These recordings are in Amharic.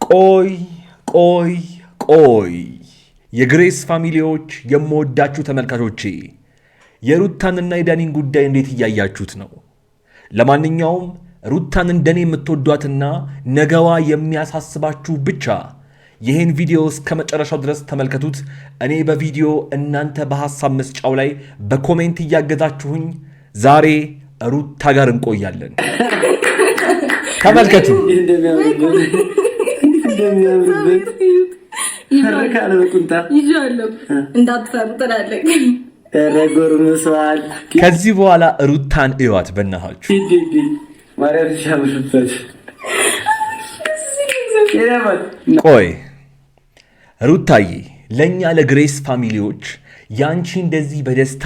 ቆይ የግሬስ ፋሚሊዎች የምወዳችሁ ተመልካቾቼ የሩታንና የዳኒን ጉዳይ እንዴት እያያችሁት ነው? ለማንኛውም ሩታን እንደኔ የምትወዷትና ነገዋ የሚያሳስባችሁ ብቻ ይህን ቪዲዮ እስከ መጨረሻው ድረስ ተመልከቱት። እኔ በቪዲዮ እናንተ በሐሳብ መስጫው ላይ በኮሜንት እያገዛችሁኝ ዛሬ ሩታ ጋር እንቆያለን። ተመልከቱ። ከዚህ በኋላ ሩታን እዩዋት በእናታችሁ። ቆይ ሩታዬ፣ ለእኛ ለግሬስ ፋሚሊዎች ያንቺ እንደዚህ በደስታ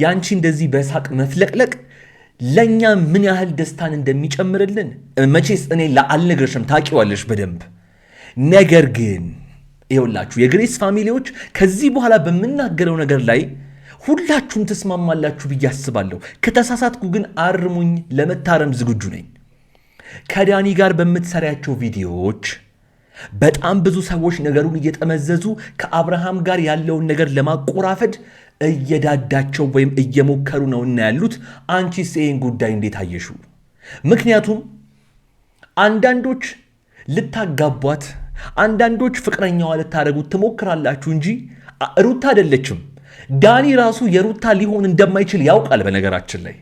ያንቺ እንደዚህ በሳቅ መፍለቅለቅ ለእኛ ምን ያህል ደስታን እንደሚጨምርልን መቼስ እኔ አልነግርሽም፣ ታውቂዋለሽ በደንብ። ነገር ግን ይኸውላችሁ የግሬስ ፋሚሊዎች ከዚህ በኋላ በምናገረው ነገር ላይ ሁላችሁም ትስማማላችሁ ብዬ አስባለሁ። ከተሳሳትኩ ግን አርሙኝ፣ ለመታረም ዝግጁ ነኝ። ከዳኒ ጋር በምትሰሪያቸው ቪዲዮዎች በጣም ብዙ ሰዎች ነገሩን እየጠመዘዙ ከአብርሃም ጋር ያለውን ነገር ለማቆራፈድ እየዳዳቸው ወይም እየሞከሩ ነው እና ያሉት። አንቺስ ይህን ጉዳይ እንዴት አየሹ? ምክንያቱም አንዳንዶች ልታጋቧት፣ አንዳንዶች ፍቅረኛዋ ልታደርጉት ትሞክራላችሁ እንጂ ሩታ አይደለችም። ዳኒ ራሱ የሩታ ሊሆን እንደማይችል ያውቃል። በነገራችን ላይ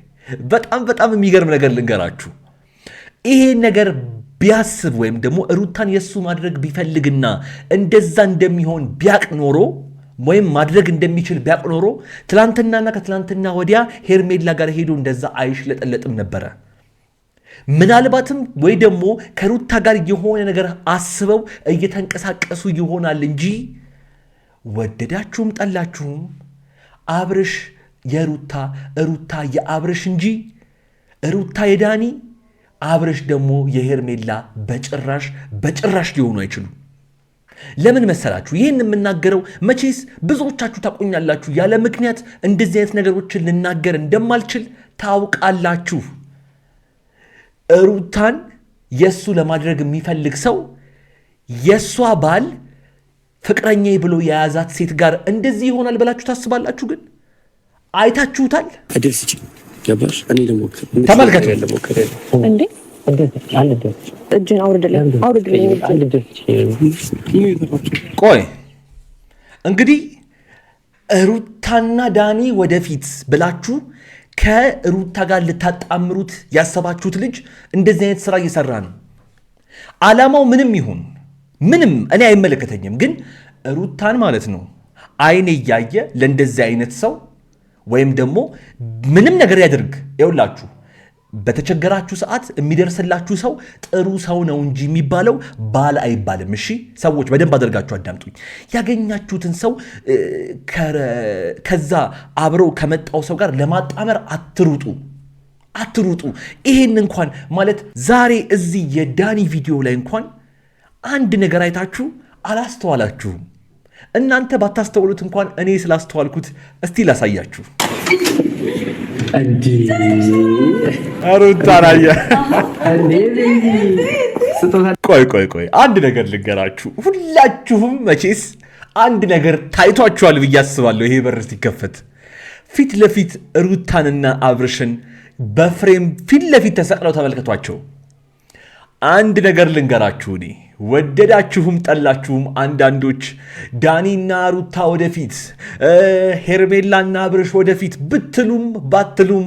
በጣም የሚገርም ነገር ልንገራችሁ። ይሄን ነገር ቢያስብ ወይም ደግሞ ሩታን የሱ ማድረግ ቢፈልግና እንደዛ እንደሚሆን ቢያቅ ኖሮ ወይም ማድረግ እንደሚችል ቢያቅ ኖሮ ትላንትናና ከትላንትና ወዲያ ሄርሜላ ጋር ሄዶ እንደዛ አይሽለጠለጥም ነበረ። ምናልባትም ወይ ደግሞ ከሩታ ጋር የሆነ ነገር አስበው እየተንቀሳቀሱ ይሆናል እንጂ ወደዳችሁም ጠላችሁም አብርሽ የሩታ ሩታ የአብርሽ እንጂ ሩታ የዳኒ አብርሽ ደግሞ የሄርሜላ በጭራሽ ሊሆኑ አይችሉም። ለምን መሰላችሁ ይህን የምናገረው? መቼስ ብዙዎቻችሁ ታቆኛላችሁ። ያለ ምክንያት እንደዚህ አይነት ነገሮችን ልናገር እንደማልችል ታውቃላችሁ። ሩታን የሱ ለማድረግ የሚፈልግ ሰው የሷ ባል ፍቅረኛ ብሎ የያዛት ሴት ጋር እንደዚህ ይሆናል ብላችሁ ታስባላችሁ? ግን አይታችሁታል? ገባሽ? እኔ ደግሞ ተመልከቱ። እንዴ እጅን አውርድልኝ። ቆይ እንግዲህ ሩታና ዳኒ ወደፊት ብላችሁ ከሩታ ጋር ልታጣምሩት ያሰባችሁት ልጅ እንደዚህ አይነት ስራ እየሰራ ነው። ዓላማው ምንም ይሁን ምንም እኔ አይመለከተኝም። ግን ሩታን ማለት ነው አይን እያየ ለእንደዚህ አይነት ሰው ወይም ደግሞ ምንም ነገር ያድርግ፣ ይኸውላችሁ በተቸገራችሁ ሰዓት የሚደርስላችሁ ሰው ጥሩ ሰው ነው እንጂ የሚባለው ባል አይባልም። እሺ ሰዎች በደንብ አድርጋችሁ አዳምጡኝ። ያገኛችሁትን ሰው ከዛ አብረው ከመጣው ሰው ጋር ለማጣመር አትሩጡ። ይሄን እንኳን ማለት ዛሬ እዚህ የዳኒ ቪዲዮ ላይ እንኳን አንድ ነገር አይታችሁ አላስተዋላችሁም። እናንተ ባታስተውሉት እንኳን እኔ ስላስተዋልኩት እስቲ ላሳያችሁ። ቆይ አንድ ነገር ልንገራችሁ። ሁላችሁም መቼስ አንድ ነገር ታይቷችኋል ብዬ አስባለሁ። ይሄ በር ሲከፈት ፊት ለፊት ሩታንና አብርሽን በፍሬም ፊት ለፊት ተሰቅለው ተመልከቷቸው። አንድ ነገር ልንገራችሁ። እኔ ወደዳችሁም ጠላችሁም አንዳንዶች ዳኒና ሩታ ወደፊት፣ ሄርሜላና አብርሽ ወደፊት ብትሉም ባትሉም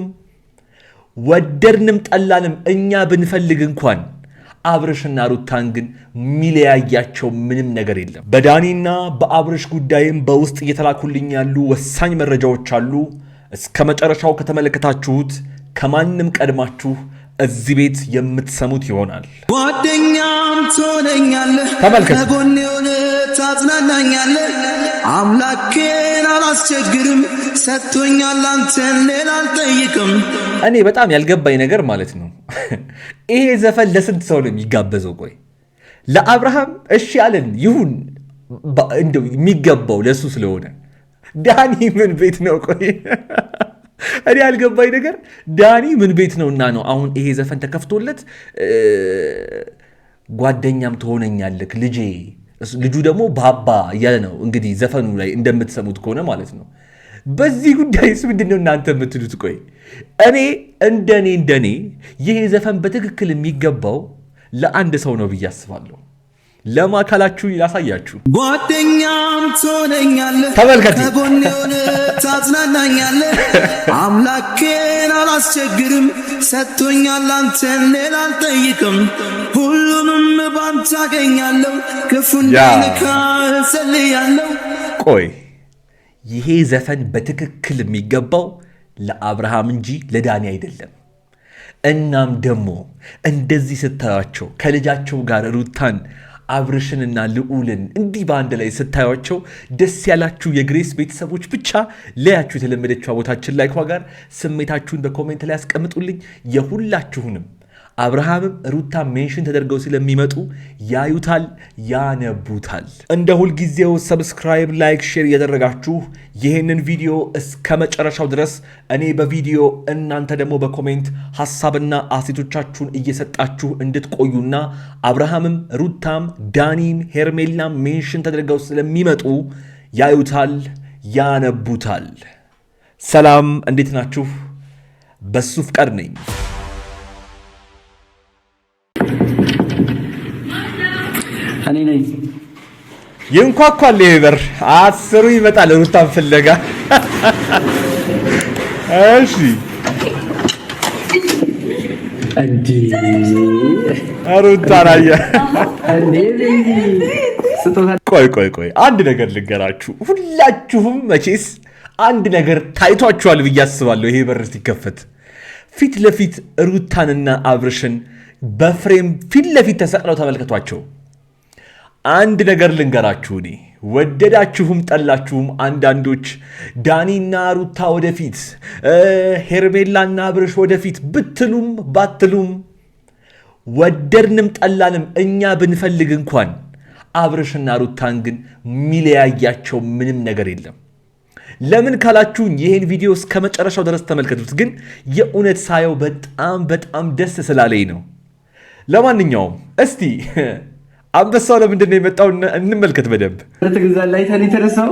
ወደድንም ጠላንም እኛ ብንፈልግ እንኳን አብርሽና ሩታን ግን ሚለያያቸው ምንም ነገር የለም። በዳኒና በአብርሽ ጉዳይም በውስጥ እየተላኩልኝ ያሉ ወሳኝ መረጃዎች አሉ። እስከ መጨረሻው ከተመለከታችሁት ከማንም ቀድማችሁ እዚህ ቤት የምትሰሙት ይሆናል። ጓደኛም ትሆነኛለህ፣ ከጎኔ ሆነ ታጽናናኛለህ። አምላኬን አላስቸግርም፣ ሰጥቶኛል አንተን ሌላ አልጠይቅም። እኔ በጣም ያልገባኝ ነገር ማለት ነው ይሄ ዘፈን ለስንት ሰው ነው የሚጋበዘው? ቆይ ለአብርሃም እሺ አለን ይሁን፣ እንደው የሚገባው ለሱ ስለሆነ ዳኒ ምን ቤት ነው? ቆይ እኔ ያልገባኝ ነገር ዳኒ ምን ቤት ነውና ነው አሁን ይሄ ዘፈን ተከፍቶለት ጓደኛም ትሆነኛለህ ልጄ። ልጁ ደግሞ ባባ እያለ ነው እንግዲህ ዘፈኑ ላይ እንደምትሰሙት ከሆነ ማለት ነው። በዚህ ጉዳይስ ምንድን ነው እናንተ የምትሉት? ቆይ እኔ እንደኔ ይሄ ዘፈን በትክክል የሚገባው ለአንድ ሰው ነው ብዬ አስባለሁ። ለማ ካላችሁ ላሳያችሁ። ጓደኛም ትሆነኛለህ፣ ተመልከቱ። ከጎኔ ሆነ ታጽናናኛለህ። አምላኬን አላስቸግርም፣ ሰጥቶኛል አንተን ሌላ አልጠይቅም። ሁሉንም ባንተ አገኛለሁ፣ ክፉ እንዳይነካ እጸልያለሁ። ቆይ ይሄ ዘፈን በትክክል የሚገባው ለአብርሃም እንጂ ለዳኒ አይደለም። እናም ደግሞ እንደዚህ ስታያቸው ከልጃቸው ጋር ሩታን አብርሽንና ልዑልን እንዲህ በአንድ ላይ ስታያቸው ደስ ያላችሁ የግሬስ ቤተሰቦች ብቻ ለያችሁ የተለመደችው ቦታችን ላይ ጋር ስሜታችሁን በኮሜንት ላይ ያስቀምጡልኝ። የሁላችሁንም አብርሃምም ሩታ ሜንሽን ተደርገው ስለሚመጡ ያዩታል፣ ያነቡታል። እንደ ሁልጊዜው ሰብስክራይብ፣ ላይክ፣ ሼር እያደረጋችሁ ይህንን ቪዲዮ እስከ መጨረሻው ድረስ እኔ በቪዲዮ እናንተ ደግሞ በኮሜንት ሀሳብና አሴቶቻችሁን እየሰጣችሁ እንድትቆዩና አብርሃምም ሩታም ዳኒም ሄርሜላም ሜንሽን ተደርገው ስለሚመጡ ያዩታል፣ ያነቡታል። ሰላም፣ እንዴት ናችሁ? በሱ ፍቃድ ነኝ። እኔ ነኝ። ይንኳኳል ይሄ በር፣ አስሩ ይመጣል ሩታን ፍለጋ። እሺ እንዴ ሩታን አየ። ቆይ አንድ ነገር ልንገራችሁ። ሁላችሁም መቼስ አንድ ነገር ታይቷችኋል ብዬ አስባለሁ። ይሄ በር ሲከፈት ፊት ለፊት ሩታንና አብርሽን በፍሬም ፊት ለፊት ተሰቅለው ተመልከቷቸው። አንድ ነገር ልንገራችሁ። እኔ ወደዳችሁም ጠላችሁም አንዳንዶች ዳኒና ሩታ ወደፊት፣ ሄርሜላና አብርሽ ወደፊት ብትሉም ባትሉም ወደድንም ጠላንም እኛ ብንፈልግ እንኳን አብርሽና ሩታን ግን ሚለያያቸው ምንም ነገር የለም። ለምን ካላችሁኝ ይሄን ቪዲዮ እስከ መጨረሻው ድረስ ተመልከቱት። ግን የእውነት ሳየው በጣም ደስ ስላለኝ ነው። ለማንኛውም እስቲ አንበሳው ለምንድን ነው የመጣው እንመልከት በደንብ። ተግዛል ላይ ታን የተረሳው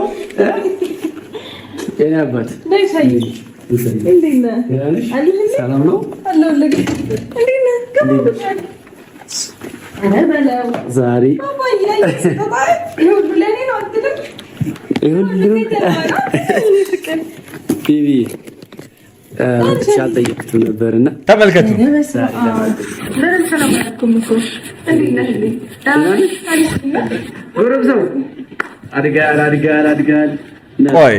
የኔ አባት ሰላም ነው። ዛሬ ቢቢ አልጠየቅኩትም ነበርና ተመልከቱ። ቆይ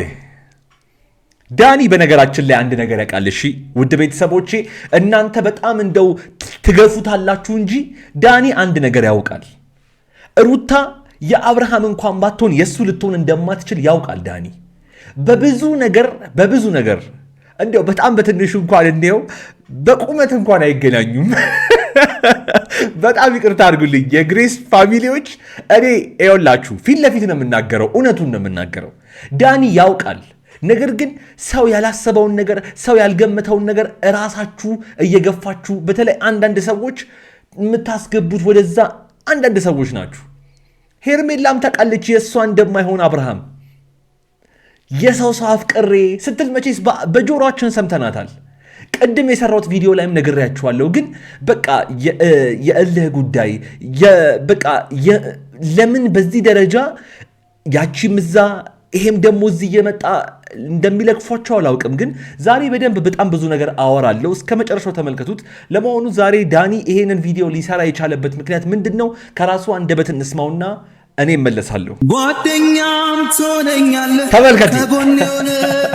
ዳኒ በነገራችን ላይ አንድ ነገር ያውቃል። እሺ ውድ ቤተሰቦቼ እናንተ በጣም እንደው ትገፉታላችሁ እንጂ ዳኒ አንድ ነገር ያውቃል። ሩታ የአብርሃም እንኳን ባትሆን የእሱ ልትሆን እንደማትችል ያውቃል ዳኒ። በብዙ ነገር እንዲያው በጣም በትንሹ እንኳን እንዲያው በቁመት እንኳን አይገናኙም። በጣም ይቅርታ አድርጉልኝ የግሬስ ፋሚሊዎች። እኔ ይኸውላችሁ ፊት ለፊት ነው የምናገረው፣ እውነቱን ነው የምናገረው። ዳኒ ያውቃል። ነገር ግን ሰው ያላሰበውን ነገር፣ ሰው ያልገመተውን ነገር እራሳችሁ እየገፋችሁ በተለይ አንዳንድ ሰዎች የምታስገቡት ወደዛ አንዳንድ ሰዎች ናችሁ። ሄርሜላም ታውቃለች የእሷ እንደማይሆን አብርሃም የሰው አፍቅሬ ስትል መቼስ በጆሮአችን ሰምተናታል። ቅድም የሰራሁት ቪዲዮ ላይም ነግሬያችኋለሁ። ግን በቃ የእልህ ጉዳይ በቃ ለምን በዚህ ደረጃ ያቺም እዛ ይሄም ደግሞ እዚህ እየመጣ እንደሚለቅፏቸው አላውቅም። ግን ዛሬ በደንብ በጣም ብዙ ነገር አወራለሁ። እስከ መጨረሻው ተመልከቱት። ለመሆኑ ዛሬ ዳኒ ይሄንን ቪዲዮ ሊሰራ የቻለበት ምክንያት ምንድን ነው? ከራሱ አንደበት እንስማውና እኔ እመለሳለሁ። ጓደኛም ትሆነኛለህ፣ ተመልከቱ። ከጎኔ ሆነ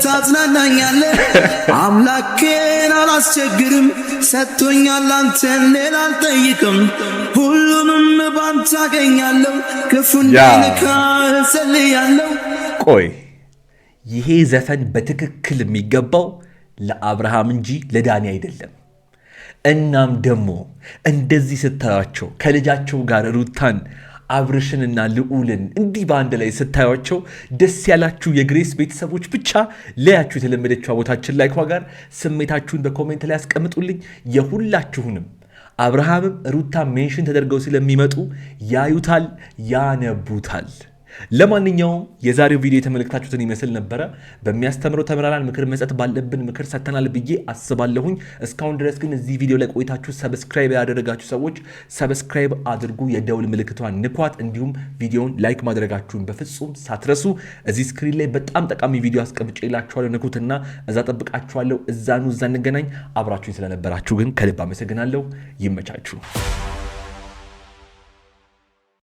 ታጽናናኛለህ። አምላኬን አላስቸግርም፣ ሰጥቶኛል አንተን ሌላ አልጠይቅም። ሁሉንም ባንተ አገኛለሁ፣ ክፉ እንዳይነካ እጸልያለሁ። ቆይ ይሄ ዘፈን በትክክል የሚገባው ለአብርሃም እንጂ ለዳኒ አይደለም። እናም ደግሞ እንደዚህ ስታያቸው ከልጃቸው ጋር ሩታን አብርሽንና ልዑልን እንዲህ በአንድ ላይ ስታያቸው ደስ ያላችሁ የግሬስ ቤተሰቦች ብቻ ለያችሁ የተለመደችው ቦታችን ላይ ጋር ስሜታችሁን በኮሜንት ላይ ያስቀምጡልኝ። የሁላችሁንም አብርሃምም ሩታ ሜንሽን ተደርገው ስለሚመጡ ያዩታል፣ ያነቡታል። ለማንኛውም የዛሬው ቪዲዮ የተመለከታችሁትን ይመስል ነበረ። በሚያስተምረው ተምራናል፣ ምክር መስጠት ባለብን ምክር ሰጥተናል ብዬ አስባለሁኝ። እስካሁን ድረስ ግን እዚህ ቪዲዮ ላይ ቆይታችሁ ሰብስክራይብ ያደረጋችሁ ሰዎች ሰብስክራይብ አድርጉ፣ የደውል ምልክቷን ንኳት፣ እንዲሁም ቪዲዮውን ላይክ ማድረጋችሁን በፍጹም ሳትረሱ። እዚህ ስክሪን ላይ በጣም ጠቃሚ ቪዲዮ አስቀምጬላችኋለሁ፣ ንኩትና እዛ ጠብቃችኋለሁ። እዛ እንገናኝ። አብራችሁኝ ስለነበራችሁ ግን ከልብ አመሰግናለሁ። ይመቻችሁ።